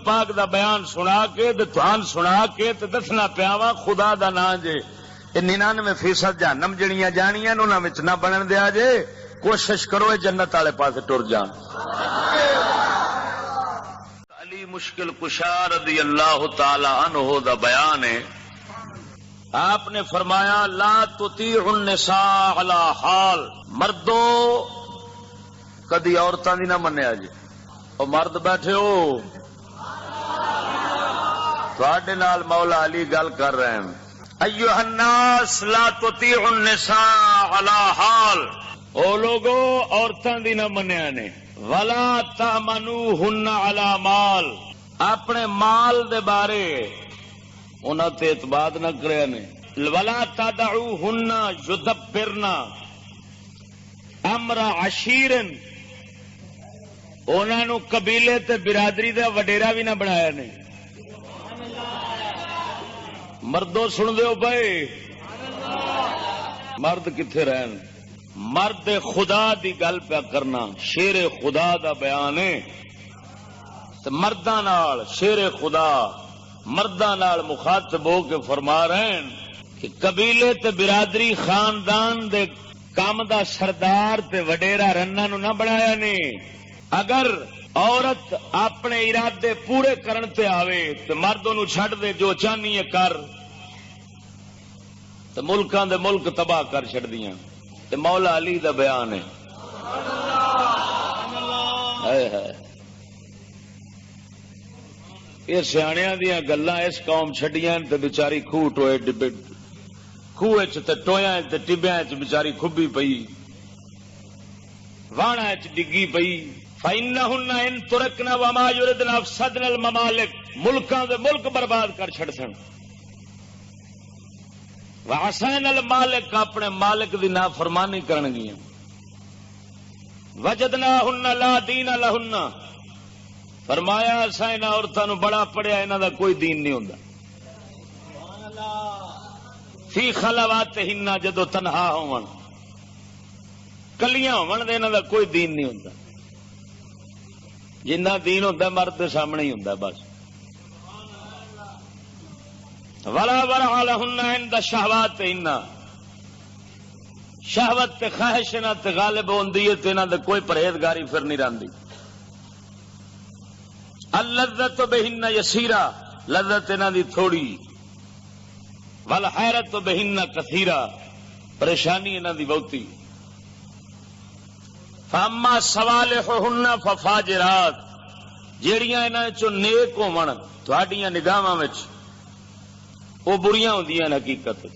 پاک دا بیان سنا کے تے تھان سنا کے تے دسنا پیا وا خدا دا نام جے 99% جہنم جڑیاں جانیاں انہاں وچ نہ بنن دیا جے کوشش کرو جنت والے پاسے ٹر جان علی مشکل کشا رضی اللہ تعالی عنہ دا بیان ہے آپ نے فرمایا لا تطیعوا النساء علی حال مردو کدی عورتاں دی نہ منیا جی او مرد بیٹھے ہو تواڈے نال مولا علی گل کر رہے ہیں ایھا الناس لا تطیعوا النساء علی حال او لوگو عورتاں دی نہ منیا نے ولا تامنوہن علی مال اپنے مال دے بارے انہاں تے اعتماد نہ کریا نے ولا تدعوہن یدبرن امر عشیرن انہاں نو قبیلے تے برادری دا وڈیرا بھی نہ بنایا نے مردوں سن دیو بھائی مرد کتھے رہن مرد خدا دی گل پہ کرنا شیر خدا دا بیان ہے مرداں نال شیر خدا مرداں نال مخاطب ہو کے فرما رہے ہیں کہ قبیلے تے برادری خاندان دے کام دا سردار تے وڈیرا رنا نو نہ بنایا نے اگر عورت اپنے ارادے پورے کرن تے آوے تے مردوں نو چھڈ دے جو چاہنی ہے کر تے ملکاں دے ملک تباہ کر چھڑ دیاں تے مولا علی دا بیان ہے یہ سیاںیاں دیاں گلاں اس قوم چھڈیاں تے بیچاری خوہ ٹوئے خوہ تے ٹویاں تے ٹبیاں چ بیچاری کھبی پئی وانا چ ڈگی پئی فإنہن ان ترکنا وما یردن افسدن الممالک ملکاں دے ملک برباد کر چھڑ سن وعصین المالک اپنے مالک دی نافرمانی کرن گیاں وجدناہن لا دین لہن فرمایا اساں انہاں عورتاں نو بڑا پڑھیا انہاں دا کوئی دین نہیں ہوندا فی خلواتہن جدو تنہا ہون کلیاں ہون دے انہاں دا کوئی دین نہیں ہوندا جنہ دین ہوندا مرد دے سامنے ہی ہوندا بس ولا ورع لهن عند شهواتهن شہوت تے خواہش انہاں تے غالب ہوندی ہے تے انہاں دے کوئی پرہیزگاری پھر نہیں رہندی اللذت بہن یسیرا لذت انہاں دی تھوڑی والحیرت بہن کثیرا پریشانی انہاں دی بہتی فاما صوالحهن ففاجرات جیڑیاں انہاں چوں نیک ہون تہاڈیاں نگاہاں وچ وہ بریاں ہوندیاں حقیقت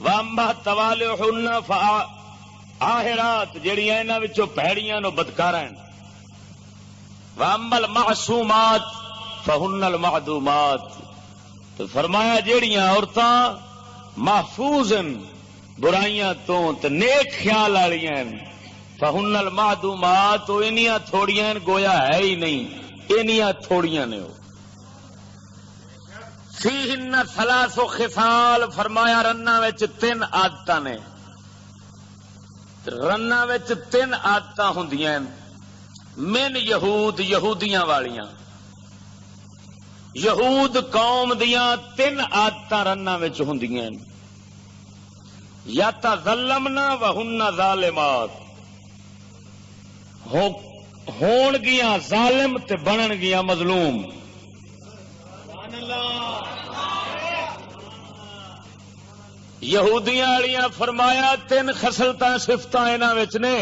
واما توالحن فآہرات جڑیاں انہاں وچوں بھڑیاں نو بدکاراں واما المعصومات فہن المعدومات تو فرمایا جڑیاں عورتاں محفوظ ہیں برائیاں تو تے نیک خیال والیاں فہن المعدومات انیاں تھوڑیاں گویا ہے ہی نہیں انیاں تھوڑیاں نے فیہن ثلاث خصال فرمایا رنا وچ 3 عادتاں نے رنا وچ 3 عادتاں ہوندیاں من یہود یہودیاں والیاں یہود قوم دیاں 3 عادتاں رنا وچ ہوندیاں یا تظلمنا وہن ظالمات ہون گیاں ظالم تے بنن گیاں مظلوم یہودیاں والیاں فرمایا 3 خصلتاں صفتاں انہاں وچ نے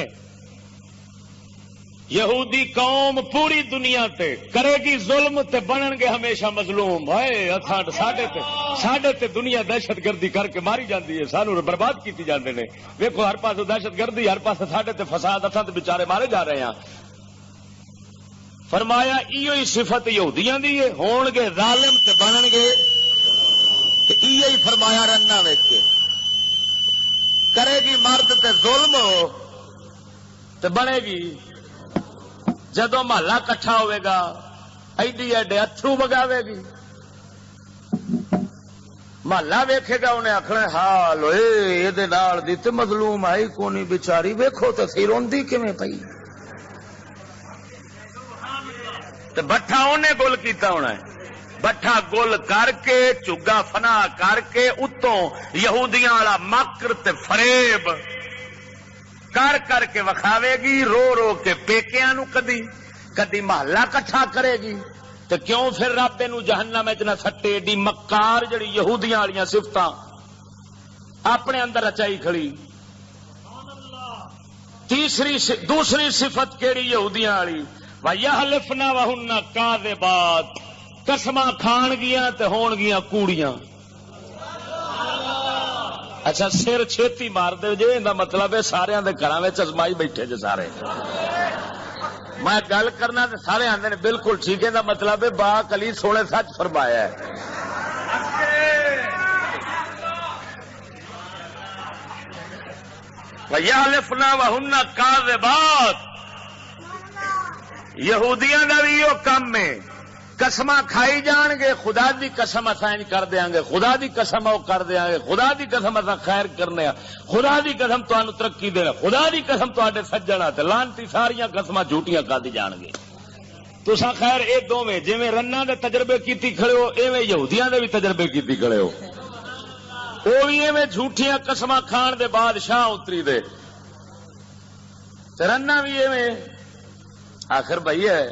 یہودی قوم پوری دنیا تے کرے گی ظلم تے بنن گے ہمیشہ مظلوم ہائے ساڈے تے دنیا دہشت گردی کر کے ماری جاندی ہے سانو برباد کیتی جاندے نے ویکھو ہر پاسے دہشت گردی ہر پاسے ساڈے تے فساد اساں تے بیچارے مارے جا رہے ہیں فرمایا ایو ہی صفت یہودیاں دی ہے ہون گے ظالم تے بنن گے تے ایو ہی فرمایا رنا ویکھ کے کرے گی مرد تے ظلم ہو تے بنے گی جدو محلہ کٹھا ہوئے گا ایڈی ایڈے اتھرو بگاوے گی محلہ ویکھے گا انہیں آخنا حال ہوئے یہ نال دی تے مظلوم آئی کونی بیچاری ویکھو تے سی روندی کیویں پئی تو بٹھا انہیں گل کیتا ہونا ہے، بٹھا گل کر کے چگا فنا کر کے اتوں یہودیاں والا مکر تے فریب کر کر کے وکھاوے گی، رو رو کے پیکیاں نو کدی محلہ کٹھا کرے گی، تو کیوں پھر رب نو جہنم وچ نہ سٹے؟ ایڈی مکار جڑی یہودیاں والیاں صفتاں اپنے اندر رچائی کھڑی۔ دوسری صفت کیڑی یہودیاں والی؟ وَيَحْلِفْنَ وَهُنَّ كَاذِبَاتٌ، قسماں کھان گیاں تے ہون گیاں کوڑیاں۔ اچھا سر چھیتی مار دے جے، اندا مطلب ہے سارے دے گھراں وچ ازمائی بیٹھے جے سارے۔ میں گل کرنا تے سارے آندے نے بالکل ٹھیک ہے، دا مطلب ہے پاک علی سونے سچ فرمایا ہے۔ وَيَحْلِفْنَ وَهُنَّ كَاذِبَاتٌ، یہودیاں دا بھی یہ کم ہے، قسماں کھائی جان گے، خدا دی قسم اساں کر دیاں گے، خدا دی قسم او کر دیاں گے، خدا دی قسم اساں خیر کرنے ہاں، خدا دی قسم تانوں ترقی دینا، خدا دی قسم تواڈے سجنا تے لعنتی ساریاں قسماں جھوٹیاں کر دی جان گے۔ تساں خیر اے دوویں جویں رناں دے تجربے کیتی کھڑے ہو، ایویں یہودیاں دے بھی تجربے کیتی کھڑے ہو، وہ بھی ایویں جھوٹیاں قسماں کھان دے بادشاہ اتری دے تے رناں بھی ایویں۔ آخر بھائی ہے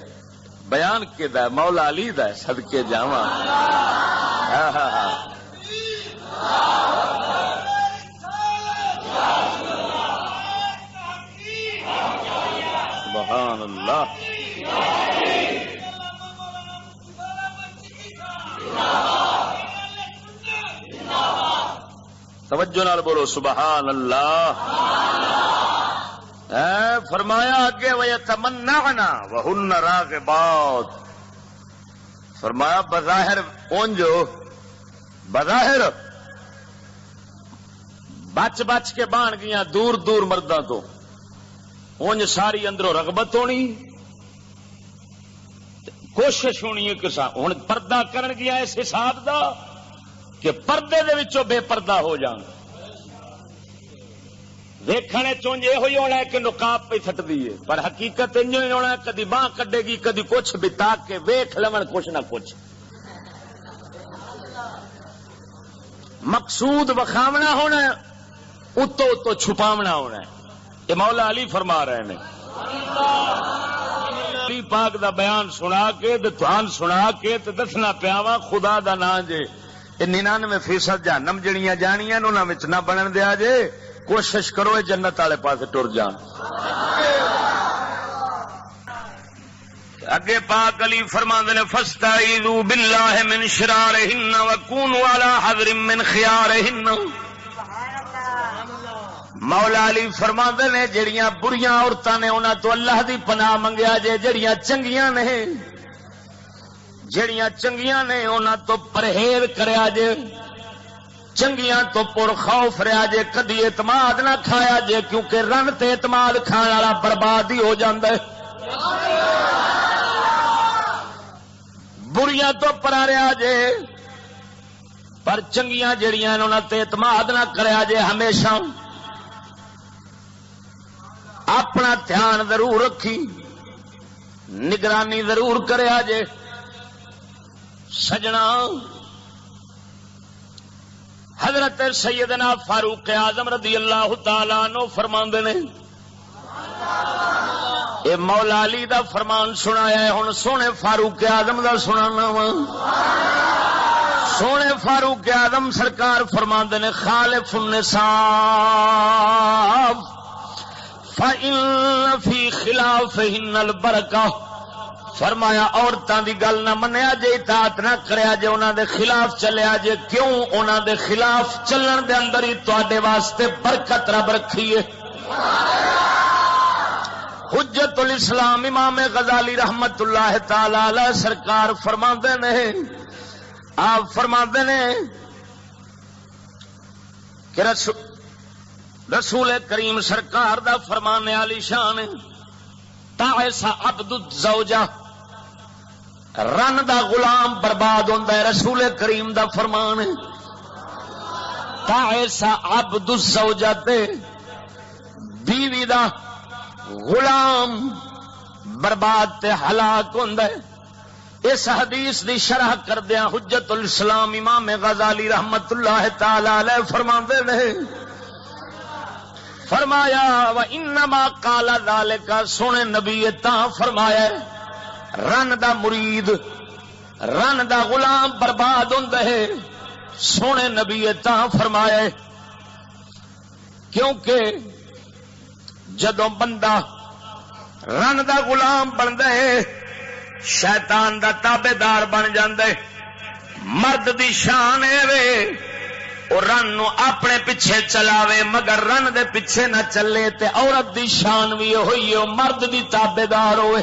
بیان کے دا مولا علی دا صدقے جاواں۔ سبحان اللہ۔ توجہ نال بولو سبحان اللہ۔ فرمایا آگے وَيَتَمَنَّعْنَا وَهُنَّ رَاغِبَاتٌ، فرمایا بظاہر اون جو بظاہر بچ بچ کے بان گیاں دور دور مرداں تو، اونج ساری اندروں رغبت ہونی، کوشش ہونی ہے کہ ہن پردہ کرن گیا اس حساب دا کہ پردے دے وچوں بے پردہ ہو جان۔ دیکھنے چونج یہ ہوئی ہونا ہے کہ نقاب پہ تھٹ دیئے، پر حقیقت انجو ہی ہونا ہے کدی باں کڈے گی کدی کچھ بتا کے ویکھ لمن کچھ نہ کچھ۔ مقصود وکھاونا ہونا ہے، اتو اتو چھپاونا ہونا ہے۔ یہ مولا علی فرما رہے ہیں۔ علی پاک دا بیان سنا کے دتوان سنا کے تے دسنا پیاوا خدا دا نام جے 99% جہنم جڑیاں جانیاں انہاں وچ نہ بنن دیا جے، کوشش کرو جنت والے پاس ٹر جان۔ اگے پاک علی فرماندے نے فاستعیذوا باللہ من شرارہن وکونوا علی حذر من خیارہن۔ مولا علی فرماندے نے جڑیاں بریاں عورتاں نے انہاں تو اللہ دی پناہ منگیا جے، جڑیاں چنگیاں نے انہاں تو پرہیز کریا جے، چنگیاں تو پر خوف رہا جے، کدی اعتماد نہ کھایا جے، کیونکہ رن تے اعتماد کھان والا برباد ہی ہو جاندا ہے۔ بریاں تو پرا رہا جے، پر چنگیاں جڑیاں انہاں تے اعتماد نہ کریا جے، ہمیشہ اپنا دھیان ضرور رکھی، نگرانی ضرور کریا جے۔ سجنا حضرت سیدنا فاروق اعظم رضی اللہ تعالی عنہ فرماندے نے، اے مولا علی دا فرمان سنایا ہے، ہن سونے فاروق اعظم دا سنانا وا۔ سونے فاروق اعظم سرکار فرماندے نے خالف النساء فإن فی خلافہن البرکہ، فرمایا عورتاں دی گل نہ منیا جے، اطاعت نہ کریا جے، انہاں دے خلاف چلیا جے، کیوں؟ انہاں دے خلاف چلن دے اندر ہی تواڈے واسطے برکت رب رکھی ہے۔ حجت الاسلام امام غزالی رحمت اللہ تعالی علیہ سرکار فرماندے نے، آپ فرماندے نے کہ رسول کریم سرکار دا فرمان علی شان تعس عبد الزوجہ، رن دا غلام برباد ہوندا ہے، رسول کریم دا فرمان ہے۔ تعس عبد الزوجہ تے بیوی دا غلام برباد تے ہلاک ہوندا ہے۔ اس حدیث دی شرح کردیا حجت الاسلام امام غزالی رحمت اللہ تعالی علیہ فرماندے نے فرمایا وانما قال ذلك سونے نبی تاں فرمایا رن دا مرید رن دا غلام برباد ہوندا ہے سونے نبی تاں فرمایا کیونکہ جدوں بندہ رن دا غلام بندا ہے شیطان دا تابے دار بن جاندے مرد دی شان اے وے او رن نو اپنے پیچھے چلاوے مگر رن دے پیچھے نہ چلے تے عورت دی شان وی ہوئی او مرد دی تابے دار ہوئے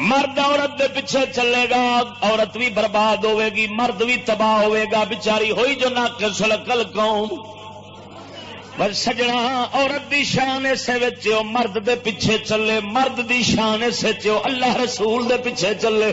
مرد عورت دے پیچھے چلے گا عورت بھی برباد ہوے گی مرد بھی تباہ ہوے گا بیچاری ہوئی جو ناقص العقل قوم بس سجنا عورت دی شان اسے وچو مرد دے پیچھے چلے مرد دی شان اسے وچو اللہ رسول دے پیچھے چلے